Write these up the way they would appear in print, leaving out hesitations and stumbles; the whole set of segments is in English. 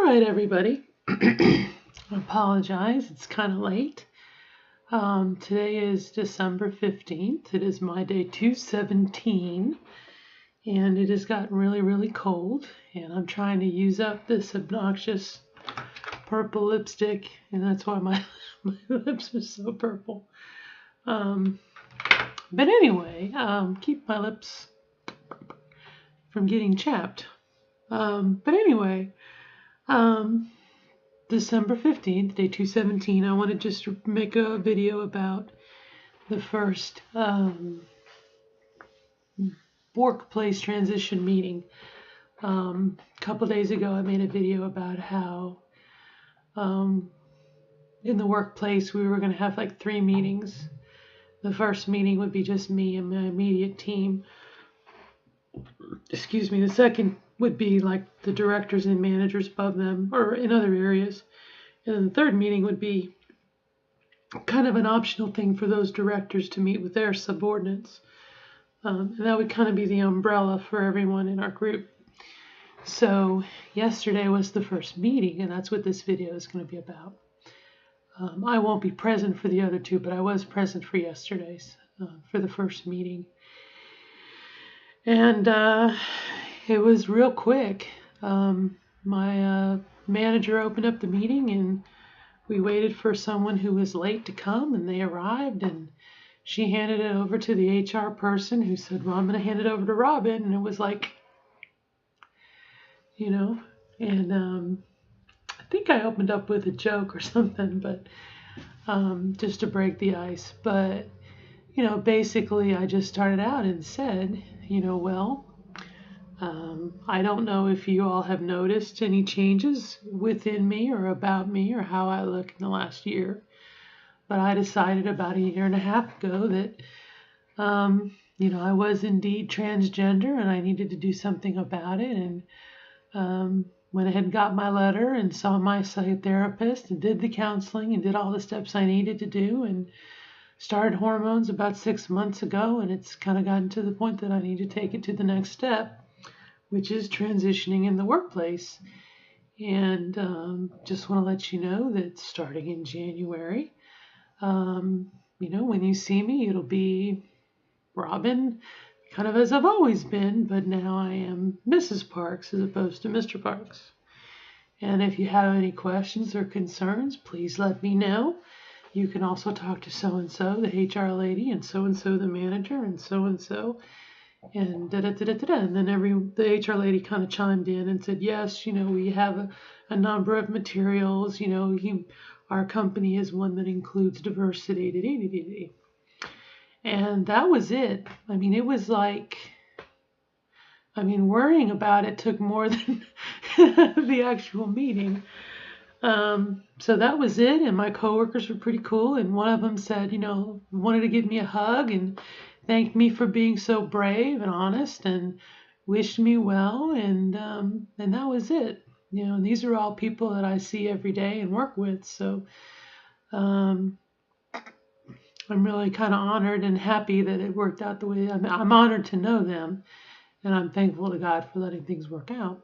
right, everybody. I apologize. It's kind of late. Today is December 15th. It is my day 217, and it has gotten really, really cold. And I'm trying to use up this obnoxious purple lipstick, and that's why my lips are so purple. But anyway, keep my lips from getting chapped. But anyway, December 15th, day 217, I want to just make a video about the first workplace transition meeting. A couple days ago, I made a video about how in the workplace we were going to have like 3 meetings. The first meeting would be just me and my immediate team. Excuse me. The second would be like the directors and managers above them or in other areas. And then the third meeting would be kind of an optional thing for those directors to meet with their subordinates. And that would kind of be the umbrella for everyone in our group. So yesterday was the first meeting, and that's what this video is going to be about. I won't be present for the other 2, but I was present for yesterday's, for the first meeting. And it was real quick. My manager opened up the meeting, and we waited for someone who was late to come, and they arrived, and she handed it over to the HR person who said, well, I'm going to hand it over to Robin. And it was like, and I think I opened up with a joke or something, but just to break the ice. But, basically I just started out and said, I don't know if you all have noticed any changes within me or about me or how I look in the last year. But I decided about 1.5 years ago that, I was indeed transgender and I needed to do something about it. And went ahead and got my letter and saw my psychotherapist and did the counseling and did all the steps I needed to do and started hormones about 6 months ago. And it's kind of gotten to the point that I need to take it to the next step, which is transitioning in the workplace. And just want to let you know that starting in January, when you see me, it'll be Robin, kind of as I've always been, but now I am Mrs. Parks as opposed to Mr. Parks. And if you have any questions or concerns, please let me know. You can also talk to so-and-so, the HR lady, and so-and-so, the manager, and so-and-so, and da-da-da-da-da. And then the HR lady kind of chimed in and said, yes, we have a number of materials, our company is one that includes diversity, da-da-da-da-da. And that was it. It was like, worrying about it took more than the actual meeting. So that was it. And my coworkers were pretty cool. And one of them said, wanted to give me a hug and thanked me for being so brave and honest and wished me well. And that was it. And these are all people that I see every day and work with. So, I'm really kind of honored and happy that it worked out the way. I'm honored to know them, and I'm thankful to God for letting things work out.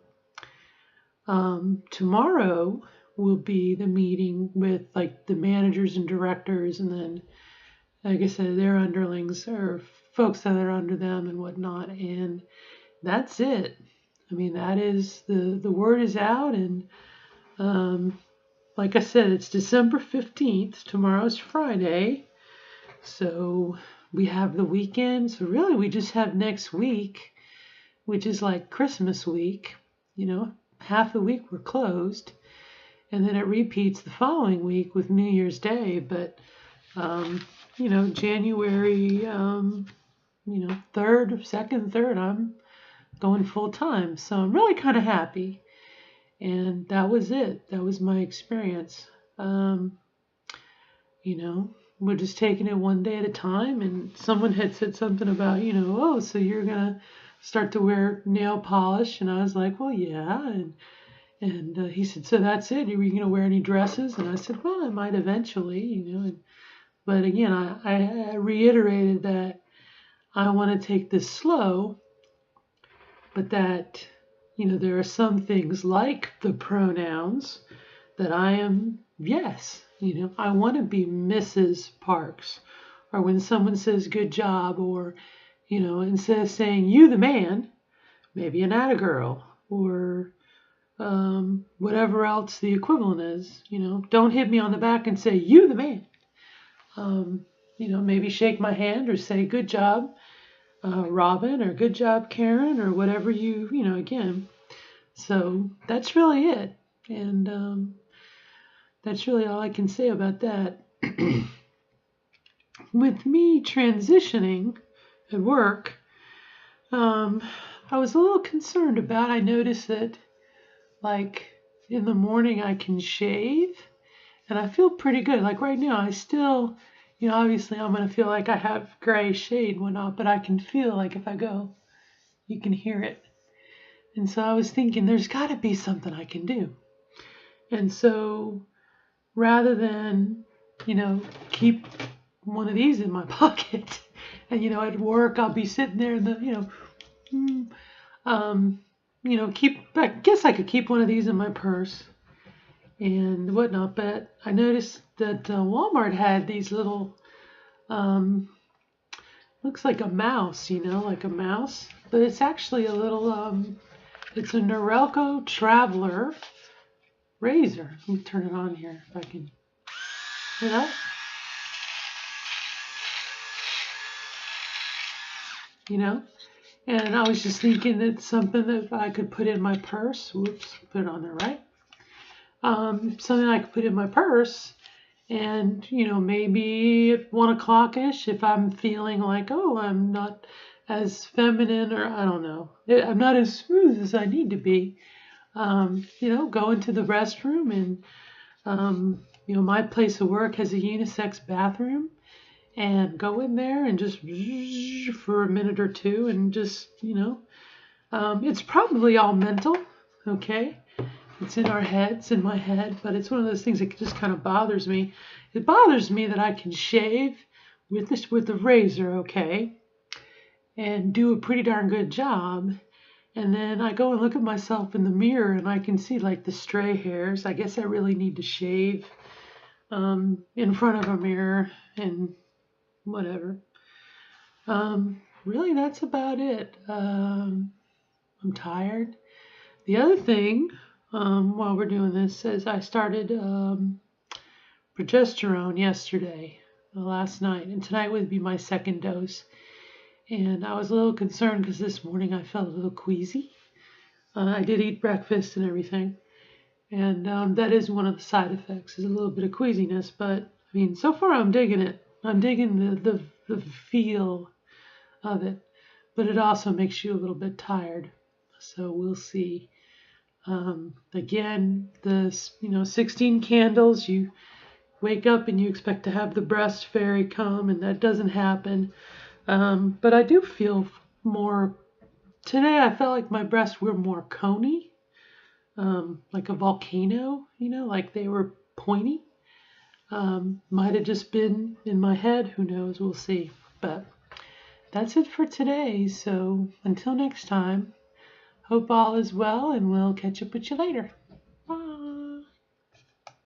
Tomorrow will be the meeting with like the managers and directors, and then, like I said, their underlings or folks that are under them and whatnot. And that's it. That is the word is out, and like I said, it's December 15th. Tomorrow's Friday. So we have the weekend. So really we just have next week, which is like Christmas week. Half the week we're closed. And then it repeats the following week with New Year's Day. But, January, 3rd, 2nd, 3rd, I'm going full time. So I'm really kind of happy. And that was it. That was my experience. We're just taking it one day at a time. And someone had said something about, so you're going to start to wear nail polish. And I was like, well, yeah. And he said, so that's it? Are you going to wear any dresses? And I said, well, I might eventually, But again, I reiterated that I want to take this slow, but that, there are some things like the pronouns that I am, yes, I want to be Mrs. Parks. Or when someone says good job, or, instead of saying you the man, maybe an atta girl, or whatever else the equivalent is. Don't hit me on the back and say you the man. Maybe shake my hand or say good job, Robin, or good job, Karen, or whatever again. So that's really it. And that's really all I can say about that. With me transitioning at work, I was a little concerned about, I noticed that like in the morning I can shave and I feel pretty good. Like right now I still, obviously I'm going to feel like I have gray shade and whatnot, but I can feel like if I go, you can hear it. And so I was thinking there's got to be something I can do. And so rather than, keep one of these in my pocket and, at work I'll be sitting there in the, I guess I could keep one of these in my purse and whatnot, but I noticed that Walmart had these little, looks like a mouse, like a mouse, but it's actually a little, it's a Norelco Traveler razor. Let me turn it on here if I can, and I was just thinking that something that I could put in my purse. Whoops, put it on there, right? Something I could put in my purse, and maybe at 1 o'clock-ish, if I'm feeling like, oh, I'm not as feminine, or I don't know, I'm not as smooth as I need to be, go into the restroom, and my place of work has a unisex bathroom, and go in there and just for a minute or two, and just it's probably all mental, okay? It's in our heads, in my head, but it's one of those things that just kind of bothers me. It bothers me that I can shave with the razor, okay, and do a pretty darn good job. And then I go and look at myself in the mirror and I can see like the stray hairs. I guess I really need to shave in front of a mirror and whatever. Really, that's about it. I'm tired. The other thing, while we're doing this, is I started progesterone yesterday, last night, and tonight would be my second dose. And I was a little concerned because this morning I felt a little queasy. I did eat breakfast and everything, and that is one of the side effects, is a little bit of queasiness. But I mean, so far I'm digging it. I'm digging the feel of it, but it also makes you a little bit tired. So we'll see. Again, the 16 candles, you wake up and you expect to have the breast fairy come, and that doesn't happen. But I do feel more, today I felt like my breasts were more coney, like a volcano, like they were pointy. Might have just been in my head, who knows, we'll see. But that's it for today, so until next time, hope all is well, and we'll catch up with you later.